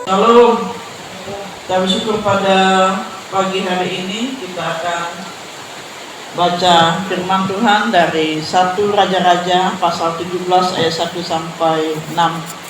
Shalom. Kita bersyukur pada pagi hari ini kita akan baca firman Tuhan dari 1 Raja-Raja pasal 17 ayat 1 sampai 6.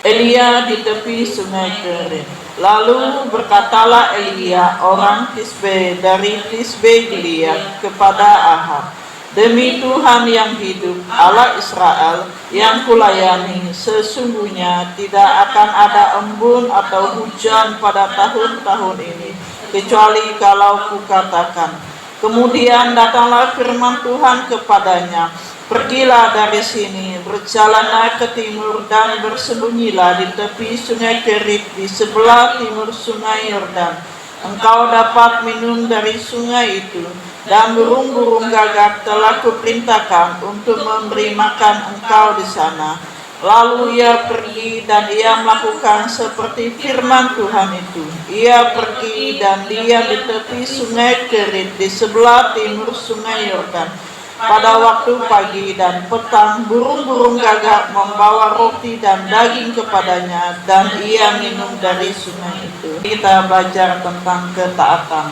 Elia di tepi sungai Kerit. Lalu berkatalah Elia orang Tisbe dari Tisbe Gilead kepada Ahab, demi Tuhan yang hidup, Allah Israel yang kulayani, sesungguhnya tidak akan ada embun atau hujan pada tahun-tahun ini, kecuali kalau kukatakan. Kemudian datanglah firman Tuhan kepadanya, pergilah dari sini, berjalanlah ke timur dan bersembunyilah di tepi sungai Kerit di sebelah timur sungai Yordan. Engkau dapat minum dari sungai itu, dan burung-burung gagak telah kuperintahkan untuk memberi makan engkau di sana. Lalu ia pergi dan ia melakukan seperti firman Tuhan itu. Ia pergi dan diam di tepi sungai Kerit di sebelah timur sungai Yordan. Pada waktu pagi dan petang, burung-burung gagak membawa roti dan daging kepadanya, dan ia minum dari sungai itu. Kita belajar tentang ketaatan.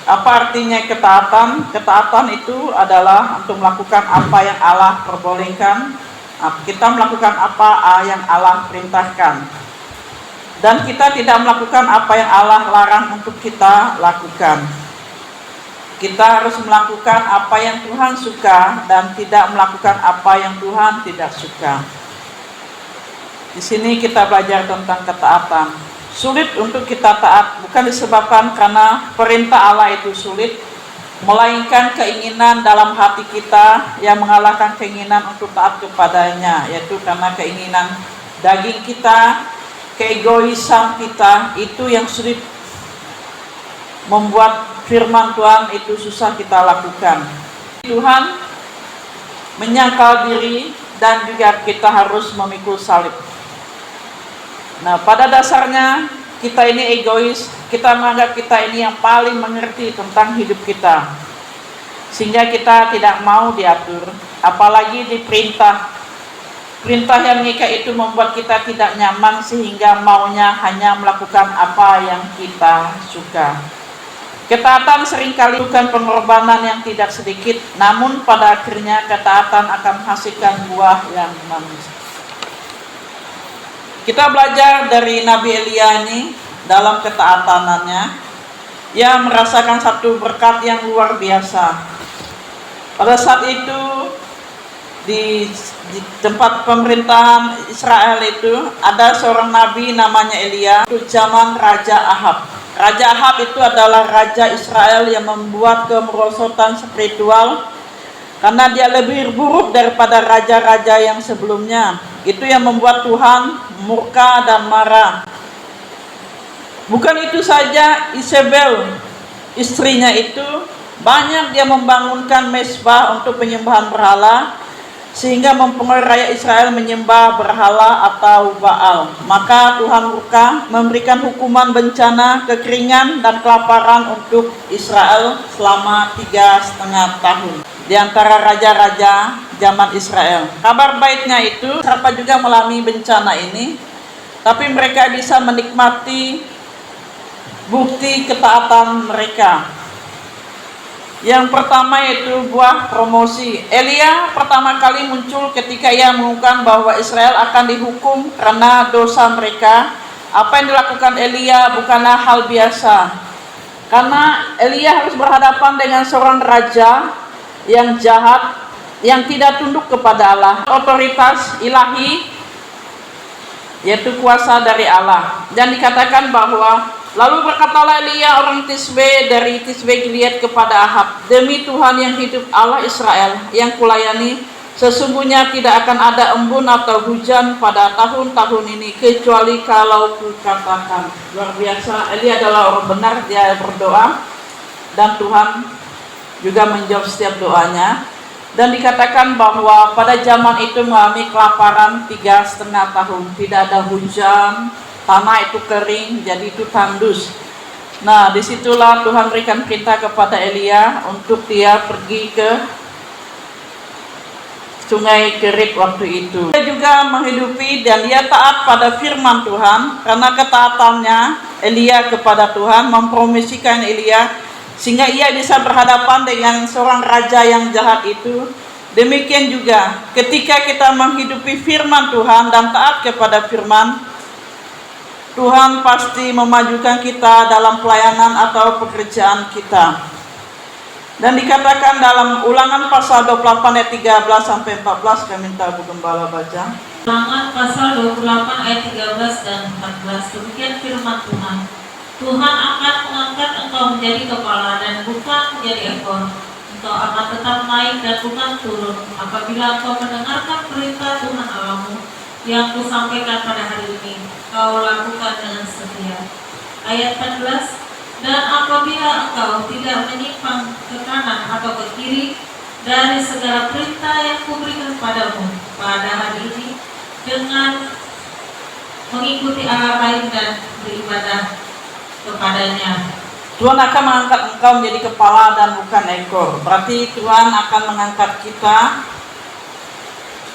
Apa artinya ketaatan? Ketaatan itu adalah untuk melakukan apa yang Allah perbolehkan. Kita melakukan apa yang Allah perintahkan. Dan kita tidak melakukan apa yang Allah larang untuk kita lakukan. Kita harus melakukan apa yang Tuhan suka dan tidak melakukan apa yang Tuhan tidak suka. Di sini kita belajar tentang ketaatan. Sulit untuk kita taat bukan disebabkan karena perintah Allah itu sulit, melainkan keinginan dalam hati kita yang mengalahkan keinginan untuk taat kepadanya, yaitu karena keinginan daging kita, keegoisan kita, itu yang sulit membuat firman Tuhan itu susah kita lakukan. Tuhan menyangkal diri dan juga kita harus memikul salib. Nah, pada dasarnya kita ini egois, kita menganggap kita ini yang paling mengerti tentang hidup kita, sehingga kita tidak mau diatur, apalagi diperintah. Perintah yang mengikat itu membuat kita tidak nyaman, sehingga maunya hanya melakukan apa yang kita suka. Ketaatan seringkali bukan pengorbanan yang tidak sedikit, namun pada akhirnya ketaatan akan menghasilkan buah yang manis. Kita belajar dari Nabi Elia ini dalam ketaatanannya. Ia merasakan satu berkat yang luar biasa. Pada saat itu di tempat pemerintahan Israel itu ada seorang nabi namanya Elia, itu zaman Raja Ahab. Raja Ahab itu adalah raja Israel yang membuat kemerosotan spiritual karena dia lebih buruk daripada raja-raja yang sebelumnya. Itu yang membuat Tuhan murka dan marah. Bukan itu saja, Isabel, istrinya itu, banyak dia membangunkan mezbah untuk penyembahan berhala, sehingga mempengaruhi rakyat Israel menyembah berhala atau Baal. Maka Tuhan murka, memberikan hukuman bencana, kekeringan, dan kelaparan untuk Israel selama 3,5 tahun. Di antara raja-raja zaman Israel. Kabar baiknya itu, siapa juga mengalami bencana ini, tapi mereka bisa menikmati bukti ketaatan mereka. Yang pertama yaitu buah promosi. Elia pertama kali muncul ketika ia mengumumkan bahwa Israel akan dihukum karena dosa mereka. Apa yang dilakukan Elia bukanlah hal biasa, karena Elia harus berhadapan dengan seorang raja yang jahat, yang tidak tunduk kepada Allah. Otoritas ilahi, yaitu kuasa dari Allah. Dan dikatakan bahwa, lalu berkatalah Elia orang Tisbe dari Tisbe Gilead kepada Ahab, demi Tuhan yang hidup, Allah Israel yang kulayani, sesungguhnya tidak akan ada embun atau hujan pada tahun-tahun ini, kecuali kalau kukatakan. Luar biasa, Elia adalah orang benar, dia berdoa dan Tuhan juga menjawab setiap doanya. Dan dikatakan bahwa pada zaman itu mengalami kelaparan 3,5 tahun, tidak ada hujan, tanah itu kering, jadi itu tandus. Nah, disitulah Tuhan berikan perintah kepada Elia untuk dia pergi ke sungai Kerit waktu itu. Dia juga menghidupi dan dia taat pada firman Tuhan, karena ketaatannya Elia kepada Tuhan mempromosikan Elia sehingga ia bisa berhadapan dengan seorang raja yang jahat itu. Demikian juga ketika kita menghidupi firman Tuhan dan taat kepada firman, Tuhan pasti memajukan kita dalam pelayanan atau pekerjaan kita. Dan dikatakan dalam Ulangan pasal 28 ayat 13 sampai 14, kami minta Bu Gembala baca. Ulangan pasal 28 ayat 13 dan 14. Demikian firman Tuhan. Tuhan akan mengangkat engkau menjadi kepala dan bukan menjadi ekor. Engkau akan tetap naik dan bukan turun apabila engkau mendengarkan perintah Tuhan Allahmu yang kusampaikan pada hari ini. Kau lakukan dengan setia. Ayat 14. Dan apabila engkau tidak menyimpang ke kanan atau ke kiri dari segala perintah yang kuberikan padamu pada hari ini dengan mengikuti Allah lain dan beribadah kepadanya, Tuhan akan mengangkat engkau menjadi kepala dan bukan ekor. Berarti Tuhan akan mengangkat kita.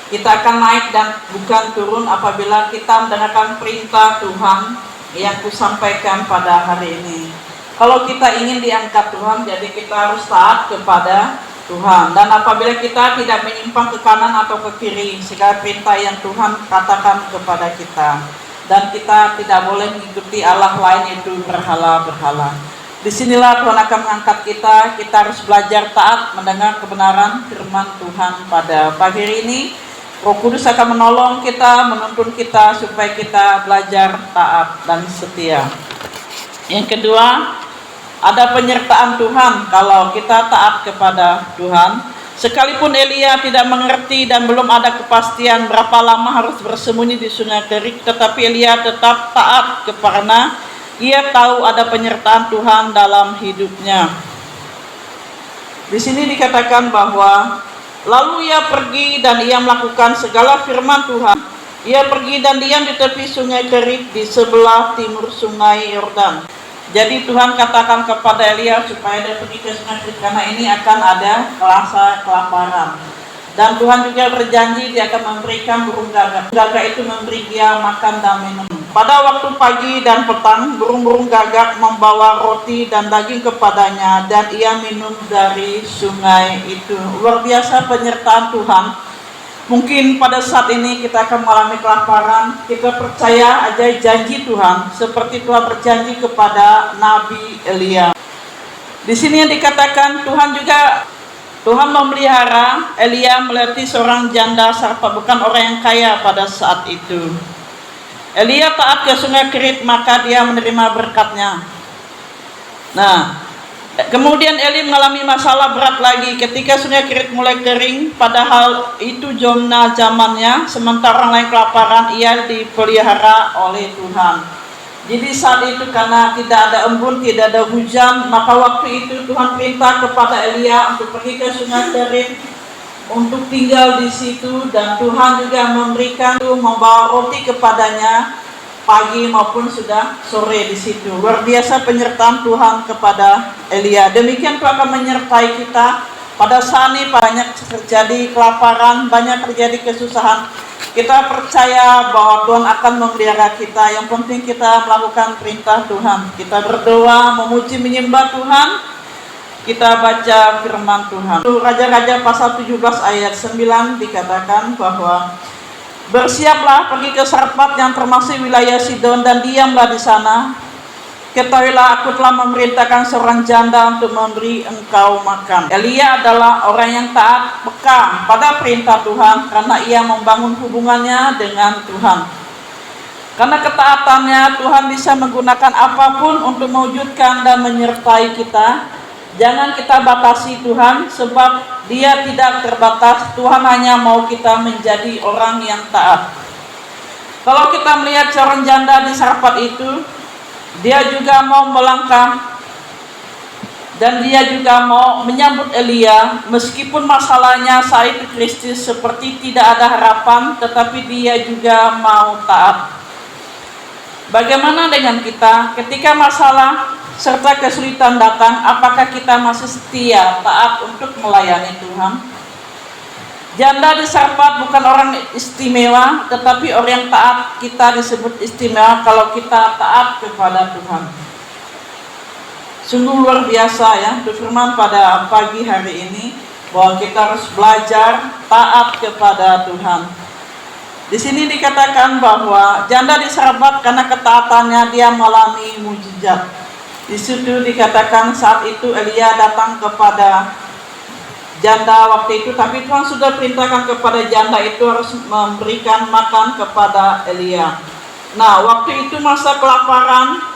Kita akan naik dan bukan turun apabila kita mendengarkan perintah Tuhan yang kusampaikan pada hari ini. Kalau kita ingin diangkat Tuhan, jadi kita harus taat kepada Tuhan. Dan apabila kita tidak menyimpang ke kanan atau ke kiri, segala perintah yang Tuhan katakan kepada kita. Dan kita tidak boleh mengikuti Allah lain, itu berhala-berhala. Disinilah Tuhan akan mengangkat kita. Kita harus belajar taat mendengar kebenaran firman Tuhan pada pagi hari ini. Roh Kudus akan menolong kita, menuntun kita supaya kita belajar taat dan setia. Yang kedua, ada penyertaan Tuhan kalau kita taat kepada Tuhan. Sekalipun Elia tidak mengerti dan belum ada kepastian berapa lama harus bersembunyi di sungai Kerit, tetapi Elia tetap taat karena ia tahu ada penyertaan Tuhan dalam hidupnya. Di sini dikatakan bahwa lalu ia pergi dan ia melakukan segala firman Tuhan. Ia pergi dan diam di tepi sungai Kerit di sebelah timur sungai Yordan. Jadi Tuhan katakan kepada Elia supaya dia pergi ke sungai Kerit karena ini akan ada rasa kelaparan. Dan Tuhan juga berjanji dia akan memberikan burung gagak. Gagak itu memberi dia makan dan minum. Pada waktu pagi dan petang, burung-burung gagak membawa roti dan daging kepadanya dan ia minum dari sungai itu. Luar biasa penyertaan Tuhan. Mungkin pada saat ini kita akan mengalami kelaparan, kita percaya aja janji Tuhan seperti Tuhan berjanji kepada Nabi Elia. Di sini yang dikatakan Tuhan memelihara Elia melatih seorang janda sarpa, bukan orang yang kaya pada saat itu. Elia taat ke sungai Kerit, maka dia menerima berkatnya. Nah, kemudian Eli mengalami masalah berat lagi ketika sungai Kerit mulai kering, padahal itu zona zamannya, sementara orang lain kelaparan, ia dipelihara oleh Tuhan. Jadi saat itu karena tidak ada embun, tidak ada hujan, maka waktu itu Tuhan perintah kepada Elia untuk pergi ke sungai Kerit untuk tinggal di situ, dan Tuhan juga membawa roti kepadanya pagi maupun sudah sore di situ. Luar biasa penyertaan Tuhan kepada Elia. Demikian Tuhan akan menyertai kita pada saat ini. Banyak terjadi kelaparan, banyak terjadi kesusahan. Kita percaya bahwa Tuhan akan memelihara kita. Yang penting kita melakukan perintah Tuhan. Kita berdoa, memuji, menyembah Tuhan. Kita baca firman Tuhan. Raja-Raja pasal 17 ayat 9 dikatakan bahwa bersiaplah pergi ke Sarfat yang termasuk wilayah Sidon dan diamlah di sana. Ketahuilah aku telah memerintahkan seorang janda untuk memberi engkau makan. Elia adalah orang yang taat peka pada perintah Tuhan karena ia membangun hubungannya dengan Tuhan. Karena ketaatannya Tuhan bisa menggunakan apapun untuk mewujudkan dan menyertai kita. Jangan kita batasi Tuhan, sebab Dia tidak terbatas. Tuhan hanya mau kita menjadi orang yang taat. Kalau kita melihat seorang janda di Sarfat itu, dia juga mau melangkah dan dia juga mau menyambut Elia, meskipun masalahnya saat itu kritis seperti tidak ada harapan, tetapi dia juga mau taat. Bagaimana dengan kita ketika masalah serta kesulitan datang? Apakah kita masih setia taat untuk melayani Tuhan? Janda di Sarfat bukan orang istimewa, tetapi orang yang taat. Kita disebut istimewa kalau kita taat kepada Tuhan. Sungguh luar biasa ya, firman pada pagi hari ini bahwa kita harus belajar taat kepada Tuhan. Di sini dikatakan bahwa janda di Sarfat karena ketaatannya dia mengalami mujizat. Di situ dikatakan saat itu Elia datang kepada janda waktu itu, tapi Tuhan sudah perintahkan kepada janda itu harus memberikan makan kepada Elia. Nah, waktu itu masa kelaparan,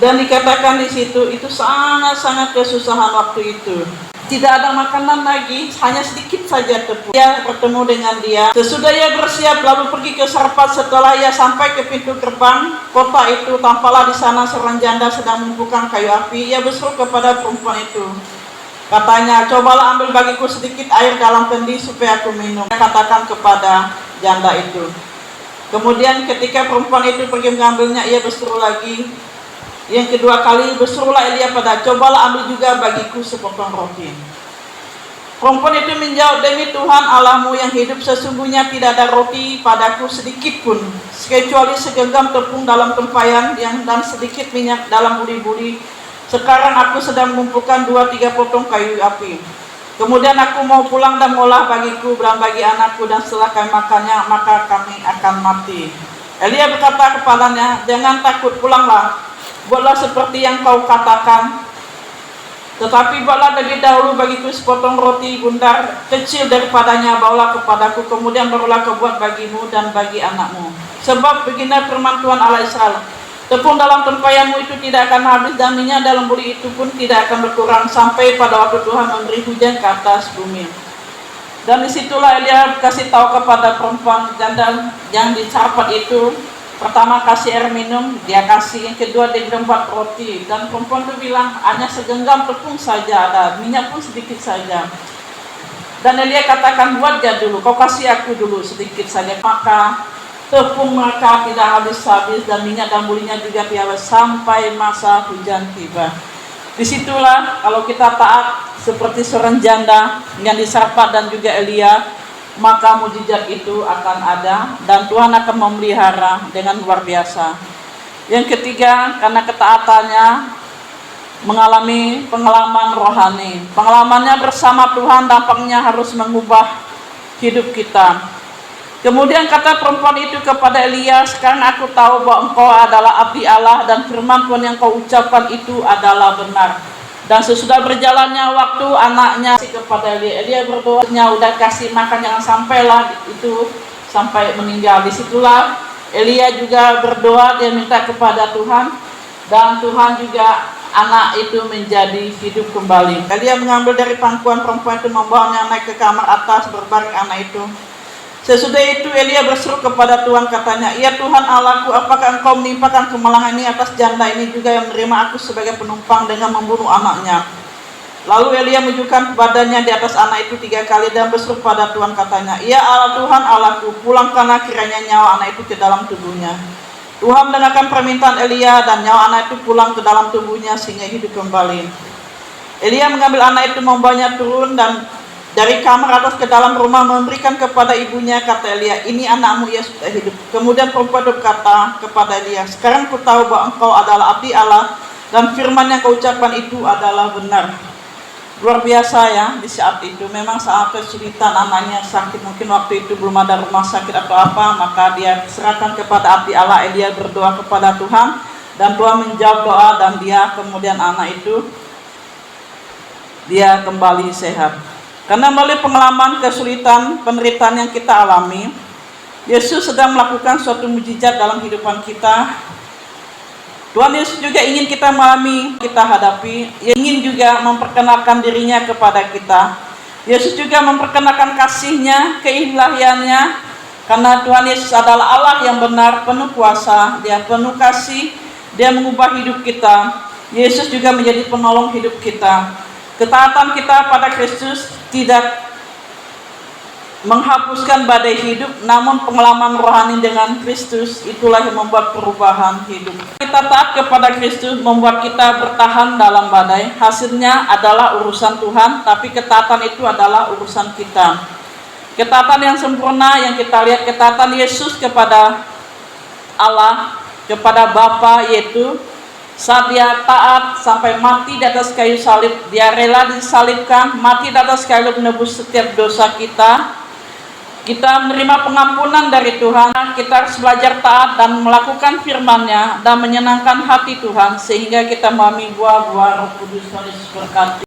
dan dikatakan di situ itu sangat-sangat kesusahan waktu itu. Tidak ada makanan lagi, hanya sedikit saja tepung. Dia bertemu dengan dia. Sesudah ia bersiap lalu pergi ke Sarfat. Setelah ia sampai ke pintu gerbang kota itu, tampaklah di sana seorang janda sedang mengumpulkan kayu api. Ia berseru kepada perempuan itu. Katanya, cobalah ambil bagiku sedikit air dalam kendi supaya aku minum. Dia katakan kepada janda itu. Kemudian ketika perempuan itu pergi mengambilnya, ia berseru lagi. Yang kedua kali berserulah Elia pada, cobalah ambil juga bagiku sepotong roti. Perempuan itu menjawab, demi Tuhan Allahmu yang hidup, sesungguhnya tidak ada roti padaku sedikit pun, kecuali segenggam tepung dalam tempayan dan sedikit minyak dalam buli-buli. Sekarang aku sedang mengumpulkan 2-3 potong kayu api. Kemudian aku mau pulang dan mengolah bagiku dan bagi anakku, dan setelah kami makannya maka kami akan mati. Elia berkata kepadanya, jangan takut, pulanglah. Buatlah seperti yang kau katakan, tetapi buatlah lebih dahulu bagiku sepotong roti bundar kecil daripadanya, bawalah kepadaku, kemudian barulah kau buat bagimu dan bagi anakmu. Sebab begini firman Tuhan Allah Israel, tepung dalam tempayanmu itu tidak akan habis, dan minyak dalam buli itu pun tidak akan berkurang, sampai pada waktu Tuhan memberi hujan ke atas bumi. Dan disitulah Elia kasih tahu kepada perempuan janda yang di Sarfat itu. Pertama kasih air minum, dia kasih. Yang kedua dia buat roti. Dan perempuan itu bilang, hanya segenggam tepung saja ada, minyak pun sedikit saja. Dan Elia katakan, buat dia dulu, kau kasih aku dulu sedikit saja. Maka tepung mereka tidak habis-habis, dan minyak dan bulinya juga tidak habis sampai masa hujan tiba. Disitulah kalau kita taat seperti seorang janda yang di Sarfat dan juga Elia, maka mujizat itu akan ada dan Tuhan akan memelihara dengan luar biasa. Yang ketiga, karena ketaatannya mengalami pengalaman rohani. Pengalamannya bersama Tuhan dampaknya harus mengubah hidup kita. Kemudian kata perempuan itu kepada Elia, sekarang aku tahu bahwa engkau adalah abdi Allah dan firman Tuhan yang kau ucapkan itu adalah benar. Dan sesudah berjalannya waktu, anaknya kepada Elia berdoa, udah kasih makan, jangan sampailah itu sampai meninggal. Disitulah Elia juga berdoa, dia minta kepada Tuhan, dan Tuhan juga anak itu menjadi hidup kembali. Elia mengambil dari pangkuan perempuan itu, membawanya naik ke kamar atas, berbaring anak itu. Sesudah itu Elia berseru kepada Tuhan, katanya, ya Tuhan Allahku, apakah engkau menimpakan kemalangan ini atas janda ini juga yang menerima aku sebagai penumpang dengan membunuh anaknya? Lalu Elia menunjukkan badannya di atas anak itu 3 kali dan berseru pada Tuhan, katanya, ya Allah Tuhan Allahku, pulangkanlah kiranya nyawa anak itu ke dalam tubuhnya. Tuhan mendengarkan permintaan Elia dan nyawa anak itu pulang ke dalam tubuhnya sehingga hidup kembali. Elia mengambil anak itu, membawanya turun dan dari kamar atas ke dalam rumah, memberikan kepada ibunya. Kata Elia, ini anakmu, ia sudah hidup. Kemudian perempuan berkata kepada Elia, sekarang ku tahu bahwa engkau adalah abdi Allah dan firman yang kau ucapkan itu adalah benar. Luar biasa ya, di saat itu memang saat kesulitan, anaknya sakit, mungkin waktu itu belum ada rumah sakit atau apa, maka dia serahkan kepada abdi Allah. Elia berdoa kepada Tuhan dan Tuhan menjawab doa, dan dia kemudian anak itu dia kembali sehat. Karena melalui pengalaman kesulitan, penderitaan yang kita alami, Yesus sedang melakukan suatu mujizat dalam kehidupan kita. Tuhan Yesus juga ingin kita mengalami, kita hadapi, ingin juga memperkenalkan dirinya kepada kita. Yesus juga memperkenalkan kasih-Nya, keilahiannya, karena Tuhan Yesus adalah Allah yang benar, penuh kuasa, Dia penuh kasih, Dia mengubah hidup kita. Yesus juga menjadi penolong hidup kita. Ketaatan kita pada Kristus tidak menghapuskan badai hidup, namun pengalaman rohani dengan Kristus itulah yang membuat perubahan hidup. Kita taat kepada Kristus membuat kita bertahan dalam badai. Hasilnya adalah urusan Tuhan, tapi ketaatan itu adalah urusan kita. Ketaatan yang sempurna yang kita lihat, ketaatan Yesus kepada Allah, kepada Bapa, yaitu saat dia taat sampai mati di atas kayu salib. Dia rela disalibkan, mati di atas kayu salib menebus setiap dosa kita. Kita menerima pengampunan dari Tuhan. Kita harus belajar taat dan melakukan firman-Nya dan menyenangkan hati Tuhan, sehingga kita mengalami buah-buah Roh Kudus. Tuhan Yesus berkati.